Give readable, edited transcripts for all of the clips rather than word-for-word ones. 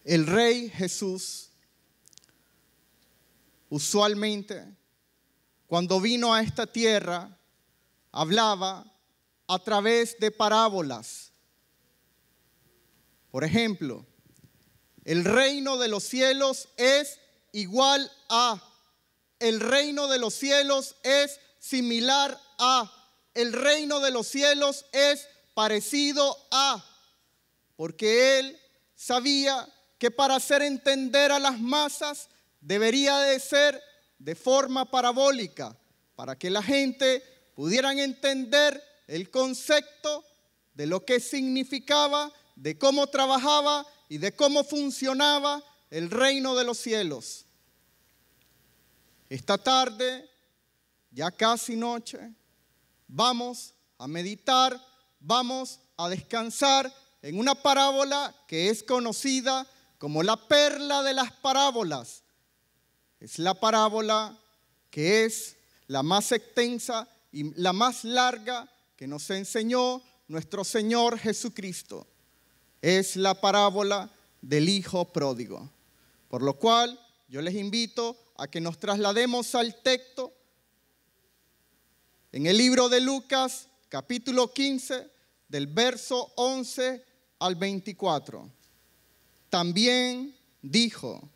El Rey Jesús, usualmente, cuando vino a esta tierra, hablaba a través de parábolas. Por ejemplo, el reino de los cielos es igual a, el reino de los cielos es similar a, el reino de los cielos es parecido a, porque él sabía que para hacer entender a las masas debería de ser de forma parabólica, para que la gente pudieran entender el concepto de lo que significaba, de cómo trabajaba y de cómo funcionaba el reino de los cielos. Esta tarde, ya casi noche, vamos a meditar, vamos a descansar en una parábola que es conocida como la perla de las parábolas. Es la parábola que es la más extensa y la más larga que nos enseñó nuestro Señor Jesucristo. Es la parábola del Hijo Pródigo. Por lo cual, yo les invito a que nos traslademos al texto en el libro de Lucas, capítulo 15, del verso 11 al 24. También dijo: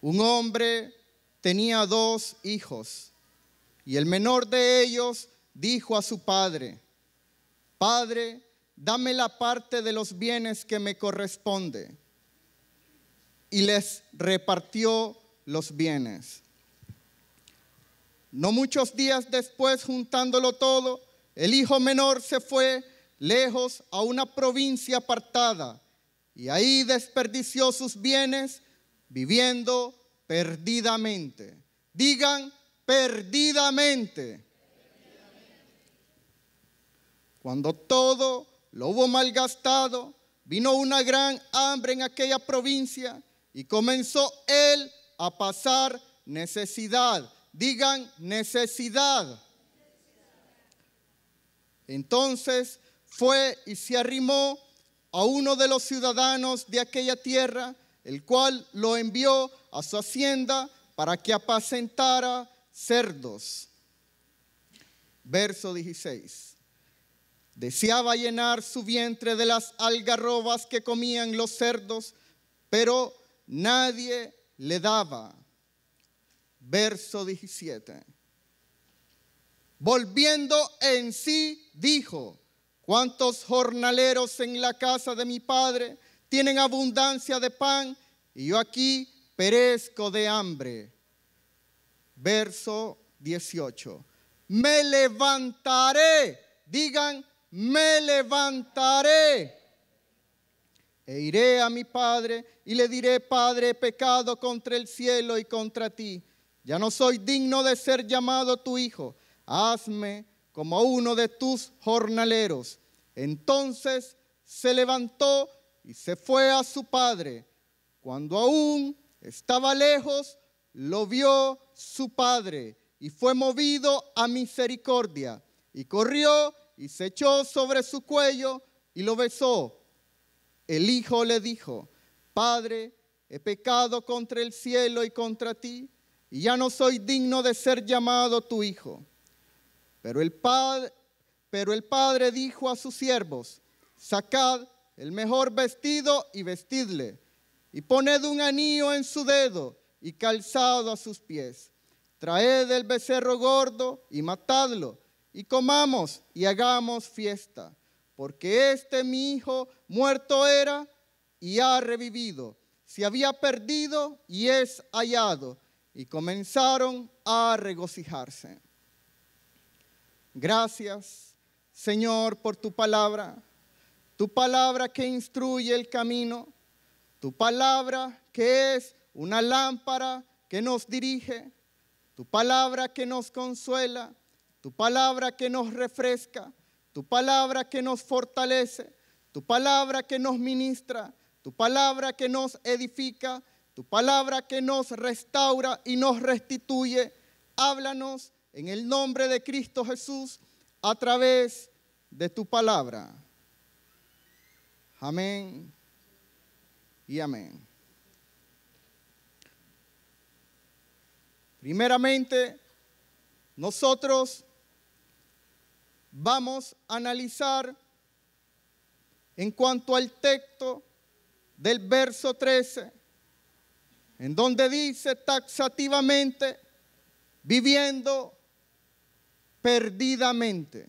un hombre tenía 2 hijos, y el menor de ellos dijo a su padre: Padre, dame la parte de los bienes que me corresponde. Y les repartió los bienes. No muchos días después, juntándolo todo, el hijo menor se fue lejos a una provincia apartada, y ahí desperdició sus bienes viviendo perdidamente. Digan, perdidamente. Cuando todo lo hubo malgastado, vino una gran hambre en aquella provincia y comenzó él a pasar necesidad. Digan, necesidad. Entonces fue y se arrimó a uno de los ciudadanos de aquella tierra, el cual lo envió a su hacienda para que apacentara cerdos. Verso 16. Deseaba llenar su vientre de las algarrobas que comían los cerdos, pero nadie le daba. Verso 17. Volviendo en sí, dijo: ¿cuántos jornaleros en la casa de mi padre tienen abundancia de pan, y yo aquí perezco de hambre? Verso 18. Me levantaré, digan, me levantaré, e iré a mi padre y le diré: Padre, he pecado contra el cielo y contra ti. Ya no soy digno de ser llamado tu hijo. Hazme como uno de tus jornaleros. Entonces se levantó y se fue a su padre. Cuando aún estaba lejos, lo vio su padre y fue movido a misericordia, y corrió y se echó sobre su cuello y lo besó. El hijo le dijo: Padre, he pecado contra el cielo y contra ti, y ya no soy digno de ser llamado tu hijo. Pero el padre dijo a sus siervos: sacad el mejor vestido y vestidle, y poned un anillo en su dedo y calzado a sus pies. Traed el becerro gordo y matadlo, y comamos y hagamos fiesta, porque mi hijo muerto era y ha revivido, se había perdido y es hallado. Y comenzaron a regocijarse. Gracias, Señor, por tu palabra que instruye el camino, tu palabra que es una lámpara que nos dirige, tu palabra que nos consuela, tu palabra que nos refresca, tu palabra que nos fortalece, tu palabra que nos ministra, tu palabra que nos edifica, tu palabra que nos restaura y nos restituye. Háblanos en el nombre de Cristo Jesús. a través de tu palabra. Amén y amén. Primeramente, nosotros vamos a analizar en cuanto al texto del verso 13, en donde dice taxativamente, viviendo perdidamente.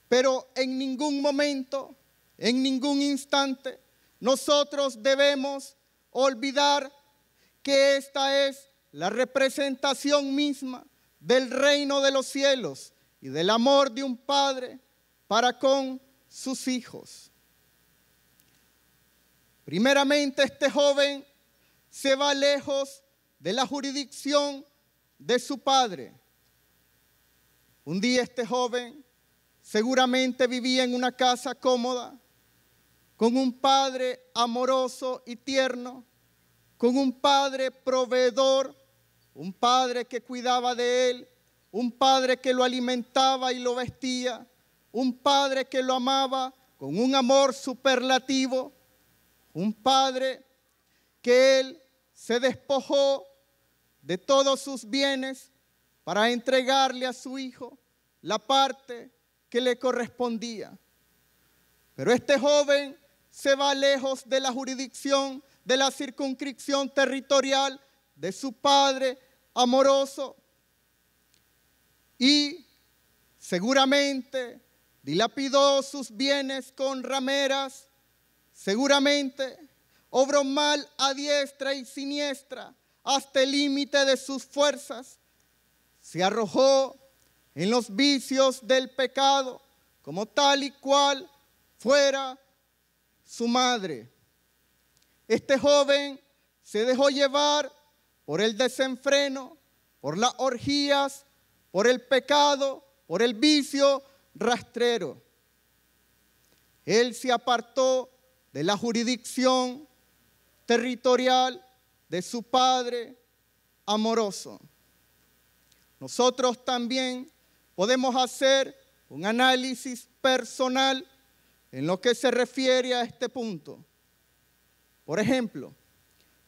Pero en ningún momento, en ningún instante, nosotros debemos olvidar que esta es la representación misma del reino de los cielos y del amor de un padre para con sus hijos. Primeramente, este joven se va lejos de la jurisdicción de su padre. Un día este joven seguramente vivía en una casa cómoda, con un padre amoroso y tierno, con un padre proveedor, un padre que cuidaba de él, un padre que lo alimentaba y lo vestía, un padre que lo amaba con un amor superlativo, un padre que él se despojó de todos sus bienes para entregarle a su hijo la parte que le correspondía. Pero este joven se va lejos de la jurisdicción, de la circunscripción territorial de su padre amoroso y seguramente dilapidó sus bienes con rameras, seguramente obró mal a diestra y siniestra hasta el límite de sus fuerzas, se arrojó en los vicios del pecado como tal y cual fuera su madre. Este joven se dejó llevar por el desenfreno, por las orgías, por el pecado, por el vicio rastrero. Él se apartó de la jurisdicción territorial de su padre amoroso. Nosotros también podemos hacer un análisis personal en lo que se refiere a este punto. Por ejemplo,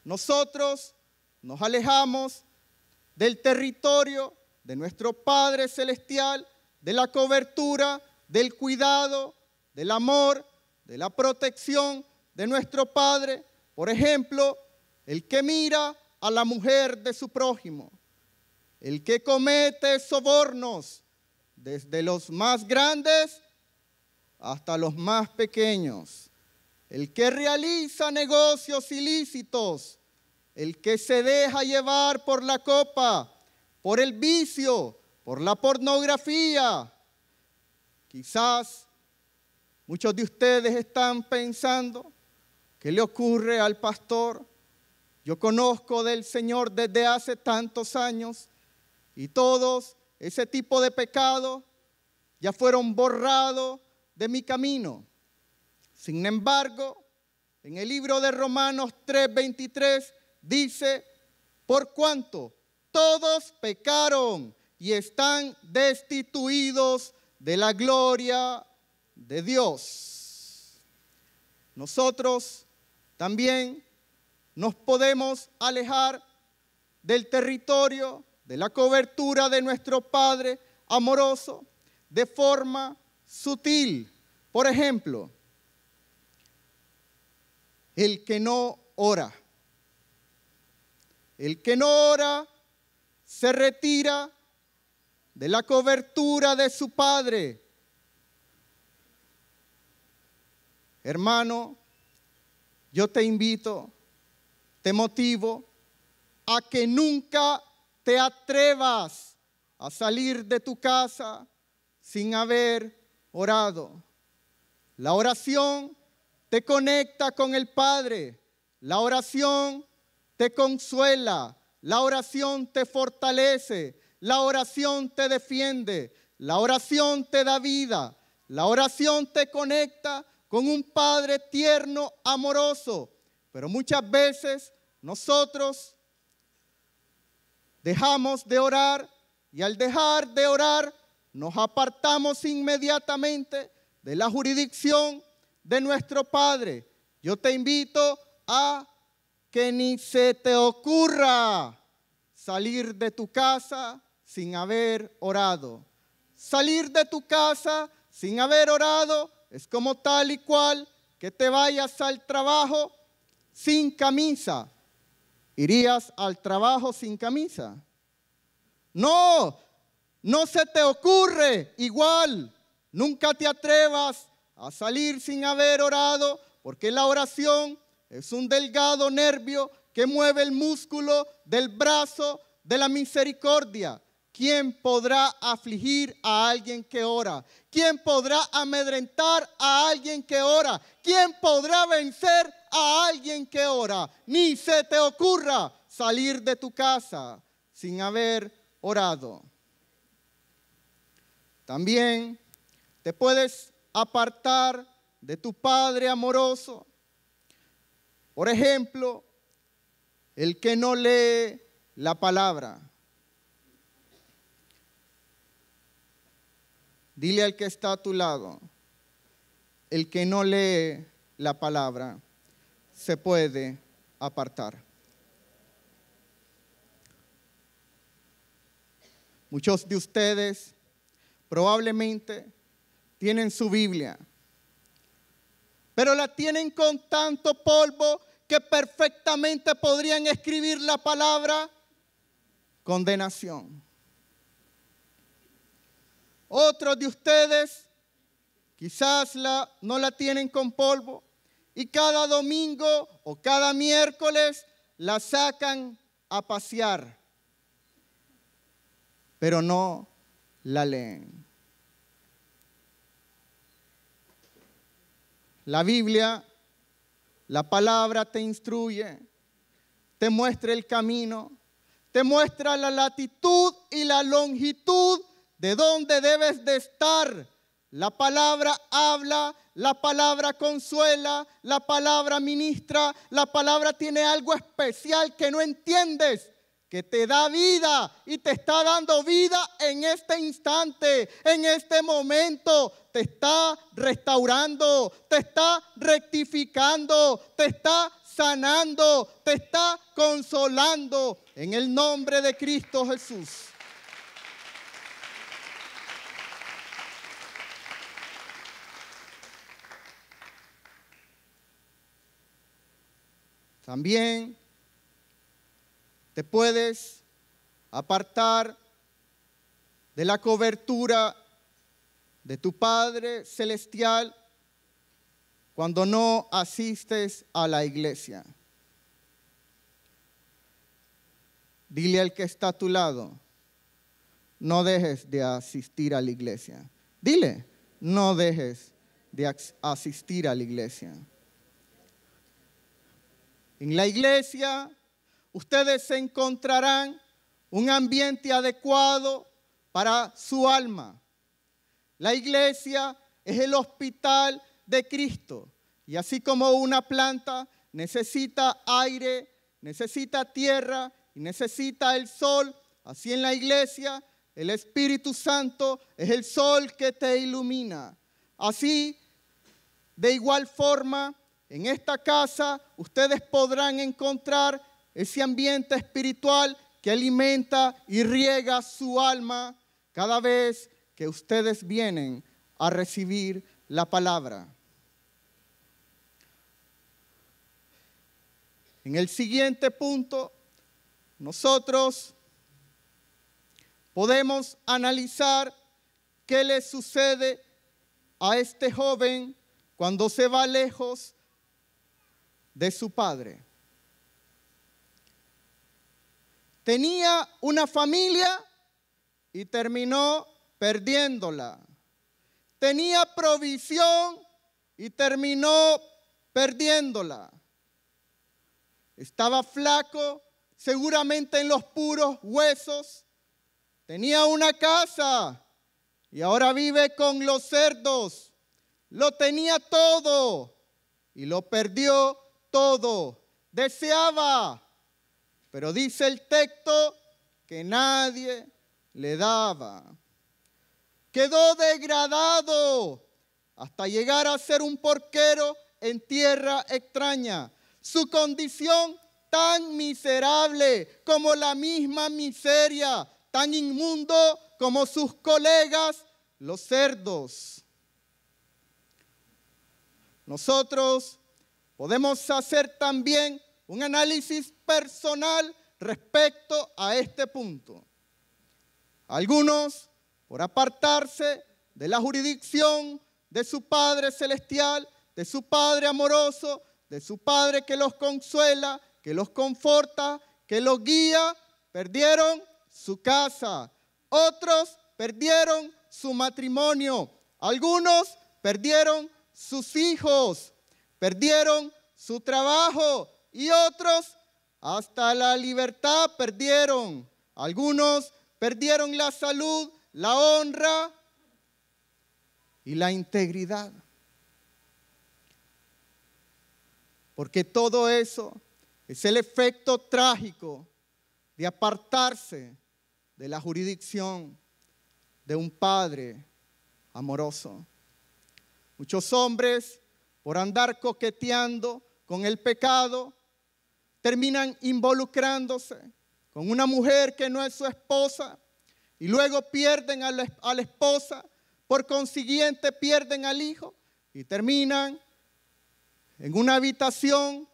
nosotros nos alejamos del territorio de nuestro Padre Celestial, de la cobertura, del cuidado, del amor, de la protección de nuestro Padre. Por ejemplo, el que mira a la mujer de su prójimo, el que comete sobornos, desde los más grandes hasta los más pequeños, el que realiza negocios ilícitos, el que se deja llevar por la copa, por el vicio, por la pornografía. Quizás muchos de ustedes están pensando, ¿qué le ocurre al pastor? Yo conozco del Señor desde hace tantos años y todos ese tipo de pecados ya fueron borrados de mi camino. Sin embargo, en el libro de Romanos 3:23 dice, por cuanto todos pecaron y están destituidos de la gloria de Dios. Nosotros también nos podemos alejar del territorio, de la cobertura de nuestro Padre amoroso de forma sutil. Por ejemplo, el que no ora. El que no ora se retira de la cobertura de su Padre. Hermano, yo te invito, te motivo a que nunca te atrevas a salir de tu casa sin haber orado. La oración te conecta con el Padre. La oración te consuela. La oración te fortalece. La oración te defiende. La oración te da vida. La oración te conecta con un Padre tierno, amoroso. Pero muchas veces nosotros dejamos de orar, y al dejar de orar nos apartamos inmediatamente de la jurisdicción de nuestro Padre. Yo te invito a que ni se te ocurra salir de tu casa sin haber orado. Salir de tu casa sin haber orado es como tal y cual que te vayas al trabajo sin camisa. ¿Irías al trabajo sin camisa? No, no se te ocurre. Igual, nunca te atrevas a salir sin haber orado, porque la oración es un delgado nervio que mueve el músculo del brazo de la misericordia. ¿Quién podrá afligir a alguien que ora? ¿Quién podrá amedrentar a alguien que ora? ¿Quién podrá vencer a alguien que ora? Ni se te ocurra salir de tu casa sin haber orado. También te puedes apartar de tu Padre amoroso. Por ejemplo, el que no lee la palabra. Dile al que está a tu lado, el que no lee la palabra se puede apartar. Muchos de ustedes probablemente tienen su Biblia, pero la tienen con tanto polvo que perfectamente podrían escribir la palabra condenación. Otros de ustedes quizás no la tienen con polvo y cada domingo o cada miércoles la sacan a pasear, pero no la leen. La Biblia, la palabra te instruye, te muestra el camino, te muestra la latitud y la longitud de dónde debes de estar. La palabra habla, la palabra consuela, la palabra ministra, la palabra tiene algo especial que no entiendes, que te da vida y te está dando vida en este instante, en este momento. Te está restaurando, te está rectificando, te está sanando, te está consolando en el nombre de Cristo Jesús. También te puedes apartar de la cobertura de tu Padre Celestial cuando no asistes a la iglesia. Dile al que está a tu lado, no dejes de asistir a la iglesia. Dile, no dejes de asistir a la iglesia. En la iglesia, ustedes encontrarán un ambiente adecuado para su alma. La iglesia es el hospital de Cristo. Y así como una planta necesita aire, necesita tierra y necesita el sol, así en la iglesia el Espíritu Santo es el sol que te ilumina. Así, de igual forma, en esta casa ustedes podrán encontrar ese ambiente espiritual que alimenta y riega su alma cada vez que ustedes vienen a recibir la palabra. En el siguiente punto, nosotros podemos analizar qué le sucede a este joven cuando se va lejos de su padre. Tenía una familia y terminó perdiéndola. Tenía provisión y terminó perdiéndola. Estaba flaco, seguramente en los puros huesos. Tenía una casa y ahora vive con los cerdos. Lo tenía todo y lo perdió todo. Deseaba, pero dice el texto que nadie le daba. Quedó degradado hasta llegar a ser un porquero en tierra extraña. Su condición tan miserable como la misma miseria, tan inmundo como sus colegas, los cerdos. Nosotros podemos hacer también un análisis personal respecto a este punto. Algunos, por apartarse de la jurisdicción de su Padre Celestial, de su Padre amoroso, de su Padre que los consuela, que los conforta, que los guía, perdieron su casa. Otros perdieron su matrimonio. Algunos perdieron sus hijos, perdieron su trabajo y otros hasta la libertad perdieron. Algunos perdieron la salud, la honra y la integridad. Porque todo eso es el efecto trágico de apartarse de la jurisdicción de un Padre amoroso. Muchos hombres, por andar coqueteando con el pecado, terminan involucrándose con una mujer que no es su esposa y luego pierden a la esposa, por consiguiente pierden al hijo y terminan en una habitación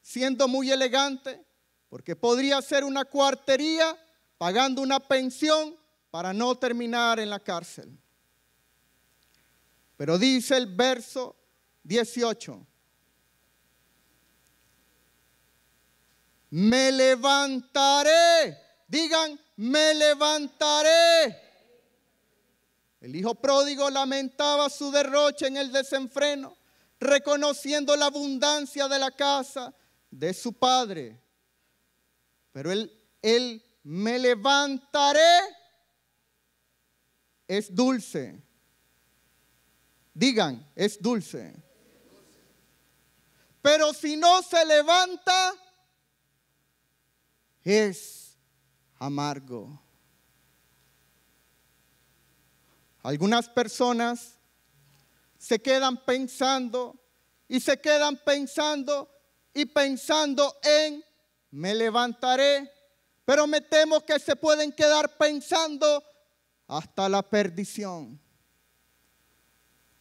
siendo muy elegante, porque podría ser una cuartería pagando una pensión para no terminar en la cárcel. Pero dice el verso 18: me levantaré, digan, me levantaré. El hijo pródigo lamentaba su derroche en el desenfreno, reconociendo la abundancia de la casa de su padre. Pero él me levantaré es dulce. Digan, es dulce. Pero si no se levanta, es amargo. Algunas personas se quedan pensando y se quedan pensando y pensando en me levantaré, pero me temo que se pueden quedar pensando hasta la perdición.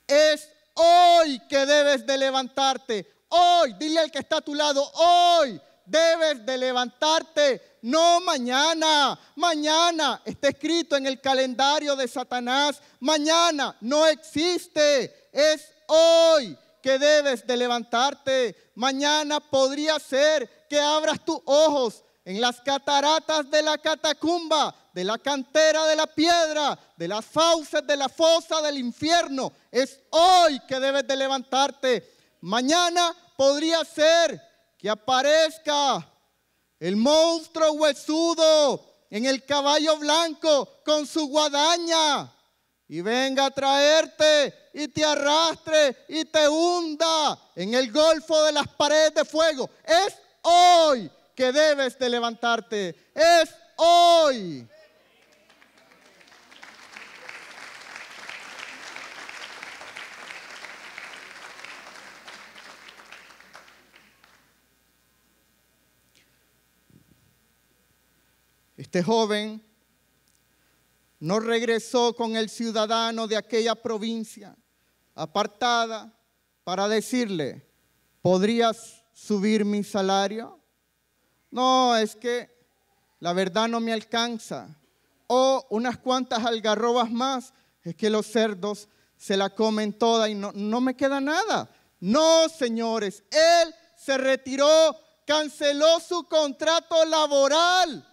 Es hoy que debes de levantarte. Hoy, dile al que está a tu lado, hoy debes de levantarte, no mañana. Mañana está escrito en el calendario de Satanás. Mañana no existe. Es hoy que debes de levantarte. Mañana podría ser que abras tus ojos en las cataratas de la catacumba, de la cantera de la piedra, de las fauces de la fosa del infierno. Es hoy que debes de levantarte. Mañana podría ser que aparezca el monstruo huesudo en el caballo blanco con su guadaña y venga a traerte y te arrastre y te hunda en el golfo de las paredes de fuego. Es hoy que debes de levantarte. Es hoy. Este joven no regresó con el ciudadano de aquella provincia apartada para decirle, ¿podrías subir mi salario? No, es que la verdad no me alcanza. O unas cuantas algarrobas más, es que los cerdos se la comen toda y no me queda nada. No, señores, él se retiró, canceló su contrato laboral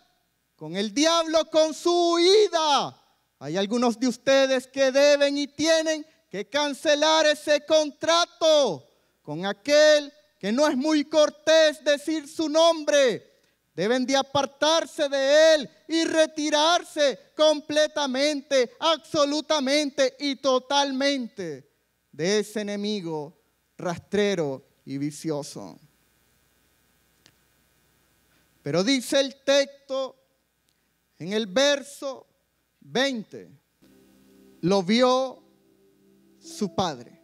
con el diablo, con su huida. Hay algunos de ustedes que deben y tienen que cancelar ese contrato con aquel que no es muy cortés decir su nombre. Deben de apartarse de él y retirarse completamente, absolutamente y totalmente de ese enemigo rastrero y vicioso. Pero dice el texto en el verso 20. Lo vio su padre.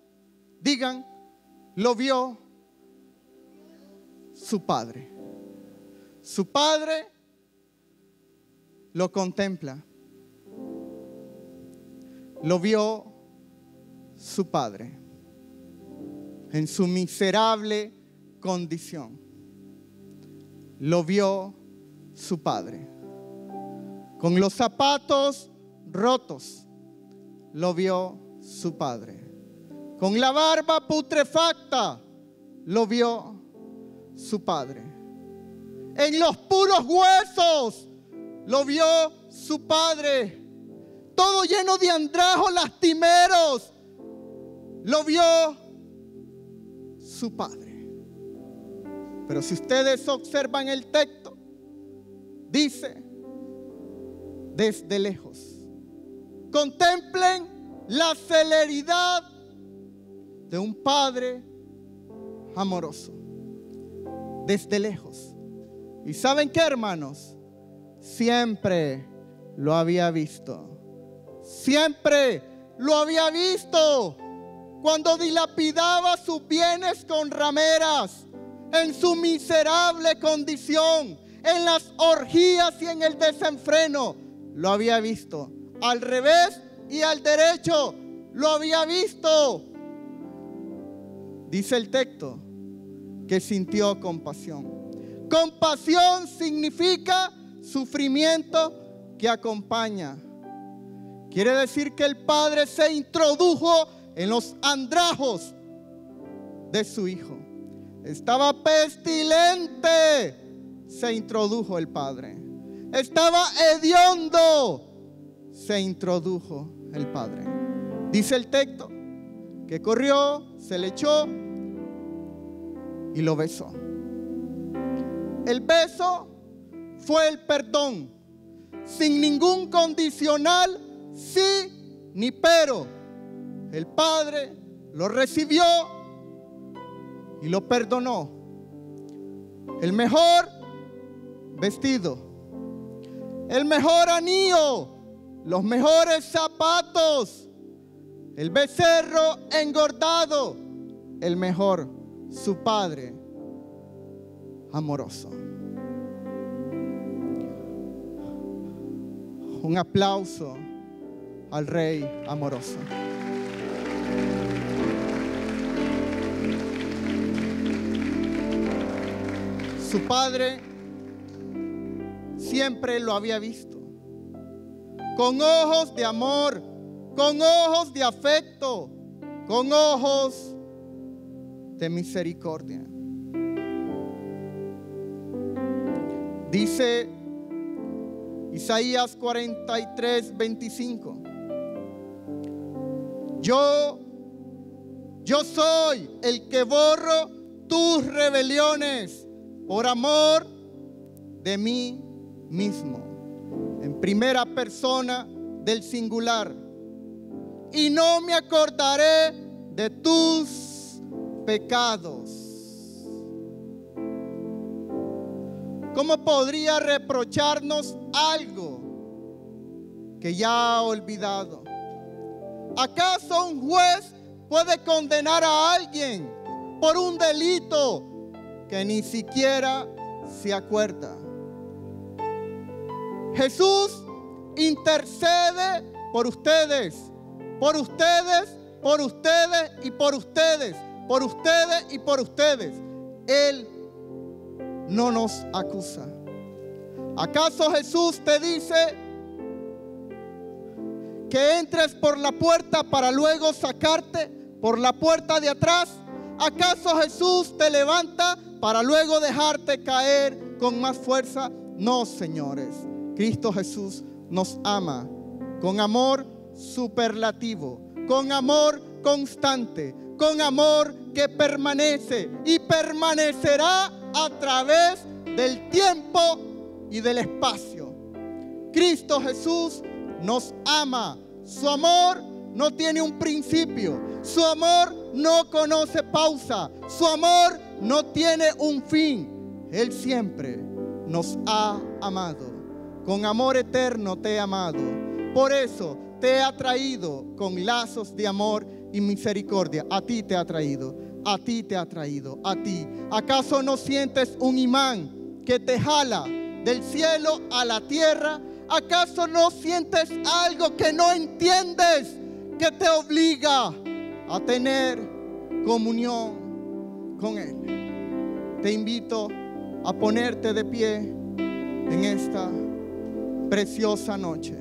Digan, lo vio su padre. Su padre lo contempla. Lo vio su padre en su miserable condición. Lo vio su padre con los zapatos rotos. Lo vio su padre con la barba putrefacta. Lo vio su padre en los puros huesos. Lo vio su padre todo lleno de andrajos lastimeros. Lo vio su padre. Pero si ustedes observan el texto, dice, desde lejos. Contemplen la celeridad de un padre amoroso. Desde lejos. ¿Y saben qué, hermanos? Siempre lo había visto. Siempre lo había visto. Cuando dilapidaba sus bienes con rameras, en su miserable condición, en las orgías y en el desenfreno, lo había visto. Al revés y al derecho, lo había visto. Dice el texto que sintió compasión. Compasión significa sufrimiento que acompaña. Quiere decir que el padre se introdujo en los andrajos de su hijo. Estaba pestilente, se introdujo el padre. Estaba hediondo, se introdujo el padre. Dice el texto que corrió, se le echó y lo besó. El beso fue el perdón, sin ningún condicional, sí ni pero. El padre lo recibió y lo perdonó. El mejor vestido, el mejor anillo, los mejores zapatos, el becerro engordado, el mejor, su padre amoroso. Un aplauso al Rey amoroso. Su padre siempre lo había visto, con ojos de amor, con ojos de afecto, con ojos de misericordia. Dice Isaías 43, 25. Yo soy el que borro tus rebeliones por amor de mí mismo. En primera persona del singular. Y no me acordaré de tus pecados. ¿Cómo podría reprocharnos algo que ya ha olvidado? ¿Acaso un juez puede condenar a alguien por un delito que ni siquiera se acuerda? Jesús intercede por ustedes, por ustedes, por ustedes y por ustedes, por ustedes y por ustedes. Él no nos acusa. ¿Acaso Jesús te dice que entres por la puerta para luego sacarte por la puerta de atrás? ¿Acaso Jesús te levanta para luego dejarte caer con más fuerza? No, señores. Cristo Jesús nos ama con amor superlativo, con amor constante, con amor que permanece y permanecerá a través del tiempo y del espacio. Cristo Jesús nos ama. Su amor no tiene un principio. Su amor no conoce pausa. Su amor no tiene un fin. Él siempre nos ha amado. Con amor eterno te he amado. Por eso te ha traído con lazos de amor y misericordia. A ti te ha traído, a ti te ha traído, a ti. ¿Acaso no sientes un imán que te jala del cielo a la tierra? ¿Acaso no sientes algo que no entiendes, que te obliga a tener comunión con Él? Te invito a ponerte de pie en esta preciosa noche.